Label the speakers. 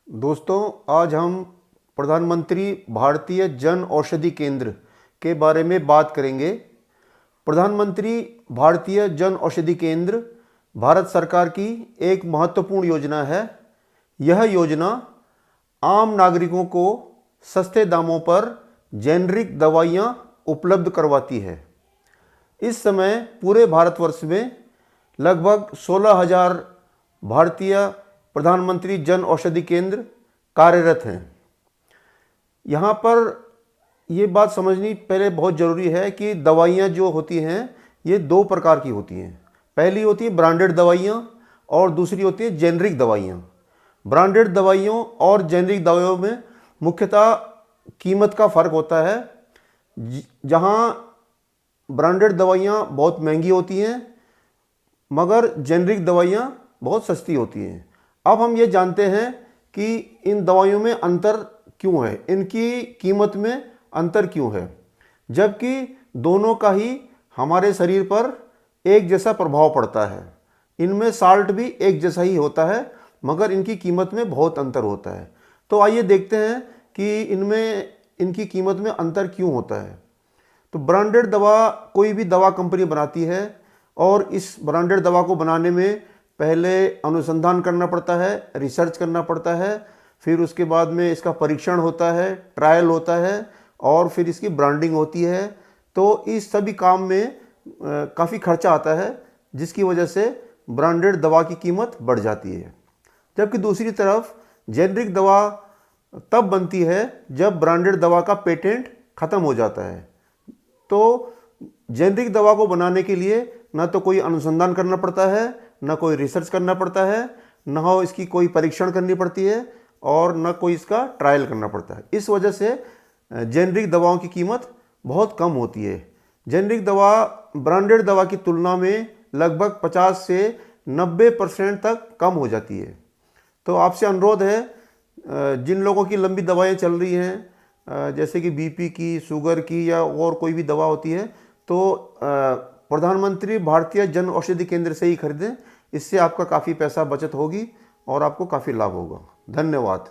Speaker 1: दोस्तों, आज हम प्रधानमंत्री भारतीय जन औषधि केंद्र के बारे में बात करेंगे। प्रधानमंत्री भारतीय जन औषधि केंद्र भारत सरकार की एक महत्वपूर्ण योजना है। यह योजना आम नागरिकों को सस्ते दामों पर जेनरिक दवाइयाँ उपलब्ध करवाती है। इस समय पूरे भारतवर्ष में लगभग 16,000 भारतीय प्रधानमंत्री जन औषधि केंद्र कार्यरत हैं। यहाँ पर ये बात समझनी पहले बहुत ज़रूरी है कि दवाइयाँ जो होती हैं ये दो प्रकार की होती हैं। पहली होती है ब्रांडेड दवाइयाँ और दूसरी होती है जेनरिक दवाइयाँ। ब्रांडेड दवाइयों और जेनरिक दवाइयों में मुख्यतः कीमत का फ़र्क होता है। जहाँ ब्रांडेड दवाइयाँ बहुत महंगी होती हैं मगर जेनरिक दवाइयाँ बहुत सस्ती होती हैं। अब हम ये जानते हैं कि इन दवाइयों में अंतर क्यों है, इनकी कीमत में अंतर क्यों है, जबकि दोनों का ही हमारे शरीर पर एक जैसा प्रभाव पड़ता है। इनमें साल्ट भी एक जैसा ही होता है मगर इनकी कीमत में बहुत अंतर होता है। तो आइए देखते हैं कि इनकी कीमत में अंतर क्यों होता है। तो ब्रांडेड दवा कोई भी दवा कंपनी बनाती है और इस ब्रांडेड दवा को बनाने में पहले अनुसंधान करना पड़ता है, रिसर्च करना पड़ता है, फिर उसके बाद में इसका परीक्षण होता है, ट्रायल होता है और फिर इसकी ब्रांडिंग होती है। तो इस सभी काम में काफ़ी खर्चा आता है जिसकी वजह से ब्रांडेड दवा की कीमत बढ़ जाती है। जबकि दूसरी तरफ जेनरिक दवा तब बनती है जब ब्रांडेड दवा का पेटेंट ख़त्म हो जाता है। तो जेनरिक दवा को बनाने के लिए ना तो कोई अनुसंधान करना पड़ता है, ना कोई रिसर्च करना पड़ता है, ना हो इसकी कोई परीक्षण करनी पड़ती है और ना कोई इसका ट्रायल करना पड़ता है। इस वजह से जेनरिक दवाओं की कीमत बहुत कम होती है। जेनरिक दवा ब्रांडेड दवा की तुलना में लगभग 50 से 90% तक कम हो जाती है। तो आपसे अनुरोध है, जिन लोगों की लंबी दवाएं चल रही हैं जैसे कि बीपी की, शुगर की या और कोई भी दवा होती है, तो प्रधानमंत्री भारतीय जन औषधि केंद्र से ही खरीदें। इससे आपका काफ़ी पैसा बचत होगी और आपको काफ़ी लाभ होगा। धन्यवाद।